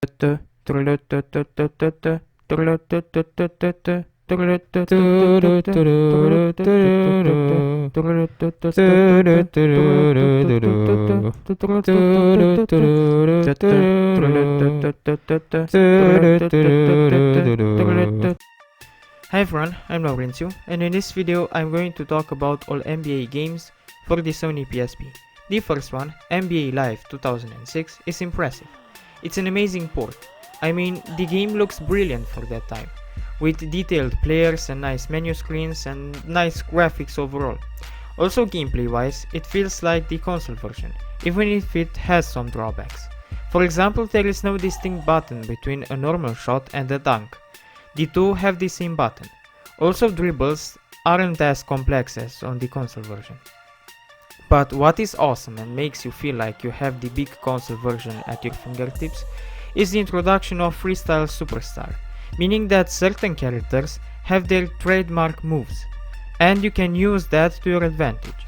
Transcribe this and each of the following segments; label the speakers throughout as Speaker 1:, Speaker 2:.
Speaker 1: Hi everyone, I'm Laurencio, and in this video I'm going to talk about all NBA games for the Sony PSP. The first one, NBA Live 2006, is impressive. It's an amazing port. I mean, the game looks brilliant for that time, with detailed players and nice menu screens and nice graphics overall. Also gameplay wise, it feels like the console version, even if it has some drawbacks. For example, there is no distinct button between a normal shot and a dunk. The two have the same button. Also dribbles aren't as complex as on the console version. But what is awesome and makes you feel like you have the big console version at your fingertips is the introduction of Freestyle Superstar, meaning that certain characters have their trademark moves, and you can use that to your advantage.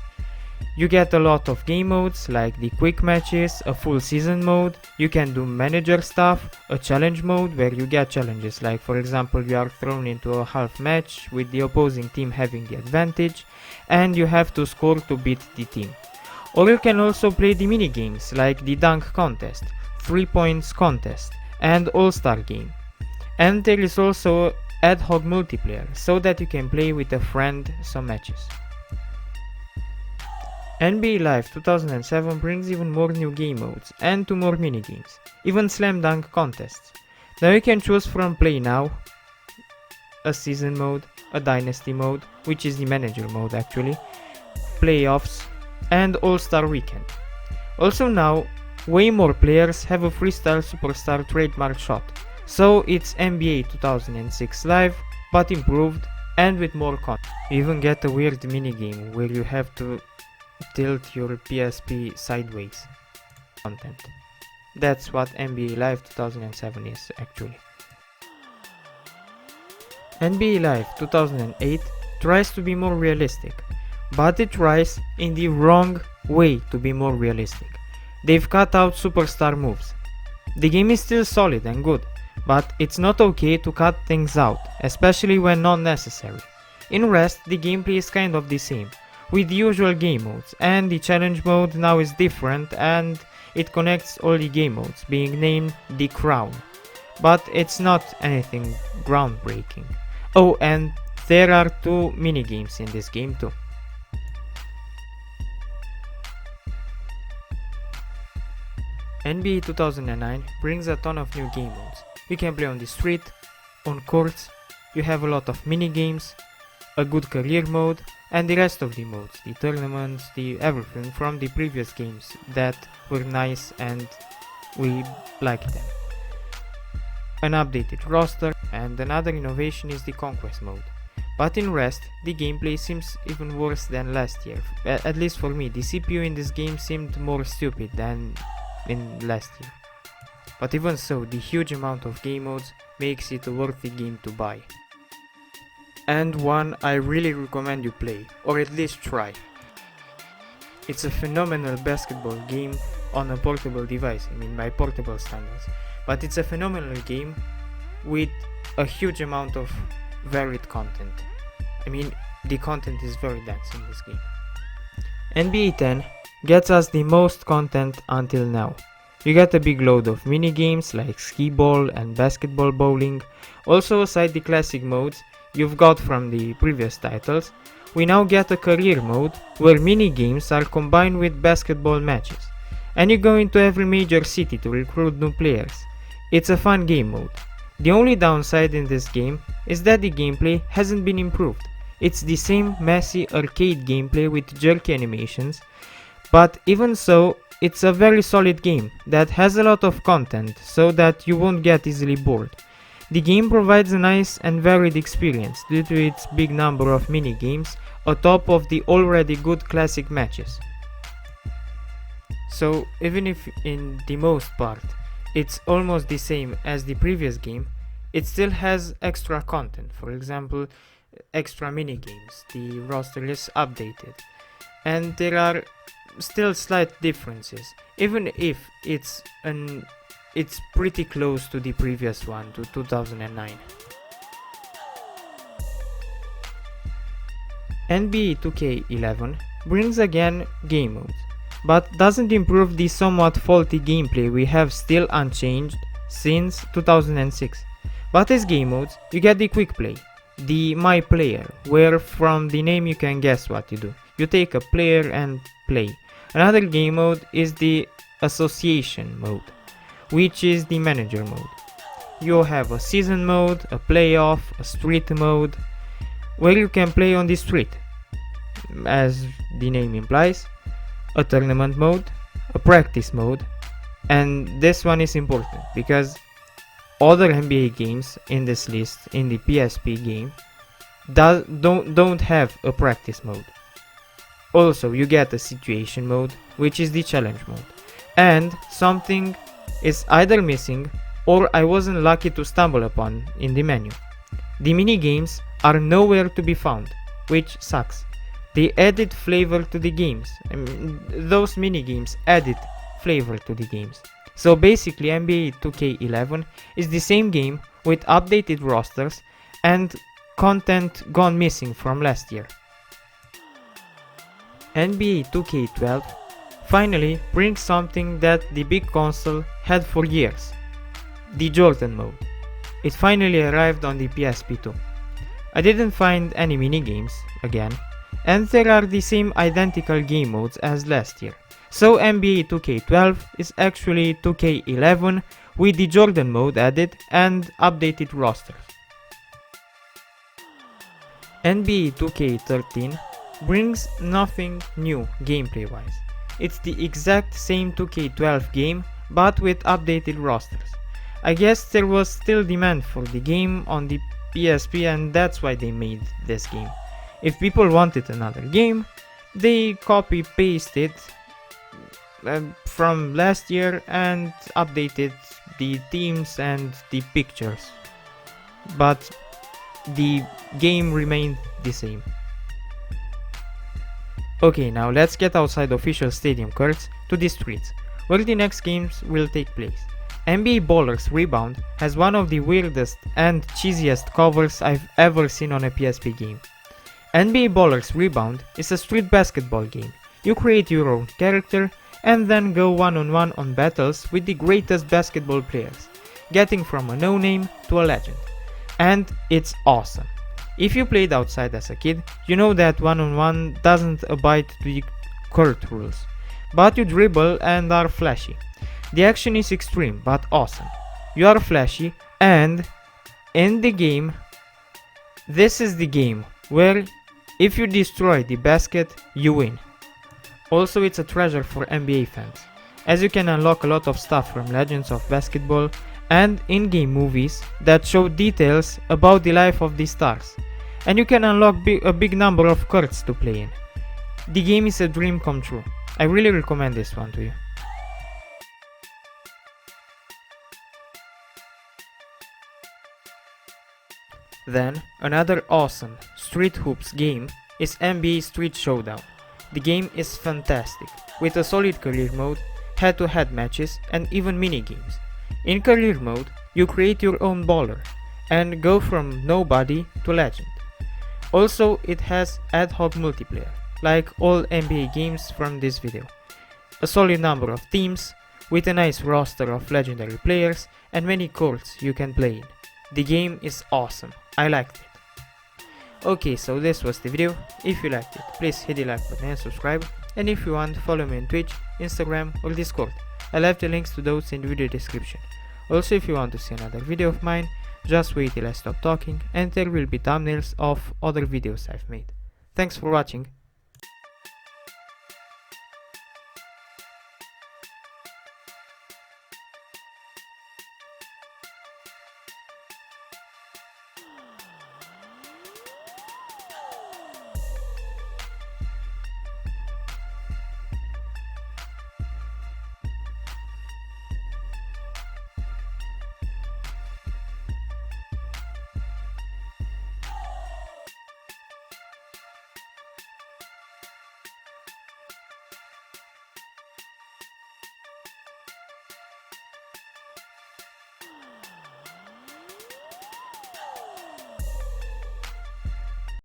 Speaker 1: You get a lot of game modes like the quick matches, a full season mode, you can do manager stuff, a challenge mode where you get challenges like for example you are thrown into a half match with the opposing team having the advantage and you have to score to beat the team. Or you can also play the mini games like the dunk contest, 3 points contest and all-star game. And there is also ad hoc multiplayer so that you can play with a friend some matches. NBA Live 2007 brings even more new game modes and 2 more minigames, even slam dunk contests. Now you can choose from Play Now, a season mode, a dynasty mode, which is the manager mode actually, playoffs, and All-Star Weekend. Also now, way more players have a Freestyle Superstar trademark shot, so it's NBA 2006 Live, but improved and with more content. You even get a weird minigame where you have to tilt your PSP sideways content. That's what NBA Live 2007 is actually. NBA Live 2008 tries to be more realistic, but it tries in the wrong way to be more realistic. They've cut out superstar moves. The game is still solid and good, but it's not okay to cut things out, especially when not necessary. In rest, the gameplay is kind of the same, with the usual game modes, and the challenge mode now is different and it connects all the game modes, being named The Crown. But it's not anything groundbreaking. Oh, and there are 2 minigames in this game too. NBA 2009 brings a ton of new game modes. You can play on the street, on courts, you have a lot of minigames, a good career mode, and the rest of the modes, the tournaments, the everything from the previous games that were nice and we liked them. An updated roster, and another innovation is the conquest mode. But in rest, the gameplay seems even worse than last year. At least for me, the CPU in this game seemed more stupid than in last year. But even so, the huge amount of game modes makes it a worthy game to buy. And one I really recommend you play, or at least try. It's a phenomenal basketball game on a portable device, I mean by portable standards, but it's a phenomenal game with a huge amount of varied content. I mean, the content is very dense in this game. NBA 10 gets us the most content until now. You get a big load of mini games like skee ball and basketball bowling. Also, aside the classic modes you've got from the previous titles, we now get a career mode where mini games are combined with basketball matches, and you go into every major city to recruit new players. It's a fun game mode. The only downside in this game is that the gameplay hasn't been improved. It's the same messy arcade gameplay with jerky animations, but even so, it's a very solid game that has a lot of content so that you won't get easily bored. The game provides a nice and varied experience due to its big number of mini-games on top of the already good classic matches. So even if in the most part it's almost the same as the previous game, it still has extra content, for example extra mini-games, the roster is updated, and there are still slight differences, even if it's an it's pretty close to the previous one, to 2009. NBA 2K11 brings again game modes, but doesn't improve the somewhat faulty gameplay we have still unchanged since 2006. But as game modes, you get the quick play, the my player, where from the name you can guess what you do. You take a player and play. Another game mode is the association mode, which is the manager mode. You have a season mode, a playoff, a street mode, where you can play on the street, as the name implies, a tournament mode, a practice mode, and this one is important because other NBA games in this list in the PSP game don't have a practice mode. Also, you get a situation mode, which is the challenge mode, and something is either missing or I wasn't lucky to stumble upon in the menu. The mini games are nowhere to be found, which sucks. They added flavor to the games. Those mini games added flavor to the games. So basically NBA 2K11 is the same game with updated rosters and content gone missing from last year. NBA 2K12 finally brings something that the big console had for years, the Jordan mode. It finally arrived on the PSP too. I didn't find any minigames again, and there are the same identical game modes as last year. So NBA 2K12 is actually 2K11 with the Jordan mode added and updated rosters. NBA 2K13 brings nothing new gameplay wise. It's the exact same 2K12 game but with updated rosters. I guess there was still demand for the game on the PSP and that's why they made this game. If people wanted another game, they copy-pasted from last year and updated the themes and the pictures. But the game remained the same. Okay, now let's get outside official stadium courts to the streets, where the next games will take place. NBA Ballers Rebound has one of the weirdest and cheesiest covers I've ever seen on a PSP game. NBA Ballers Rebound is a street basketball game. You create your own character and then go one-on-one on battles with the greatest basketball players, getting from a no-name to a legend. And it's awesome. If you played outside as a kid, you know that one-on-one doesn't abide to the court rules, but you dribble and are flashy. The action is extreme but awesome. You are flashy and in the game, this is the game where if you destroy the basket, you win. Also, it's a treasure for NBA fans, as you can unlock a lot of stuff from Legends of Basketball and in-game movies that show details about the life of the stars, and you can unlock a big number of courts to play in. The game is a dream come true. I really recommend this one to you. Then, another awesome Street Hoops game is NBA Street Showdown. The game is fantastic, with a solid career mode, head-to-head matches and even mini-games. In career mode, you create your own baller and go from nobody to legend. Also, it has ad hoc multiplayer, like all NBA games from this video. A solid number of teams, with a nice roster of legendary players and many courts you can play in. The game is awesome, I liked it. Okay, so this was the video. If you liked it, please hit the like button and subscribe. And if you want, follow me on Twitch, Instagram or Discord. I'll have the links to those in the video description. Also, if you want to see another video of mine, just wait till I stop talking and there will be thumbnails of other videos I've made. Thanks for watching.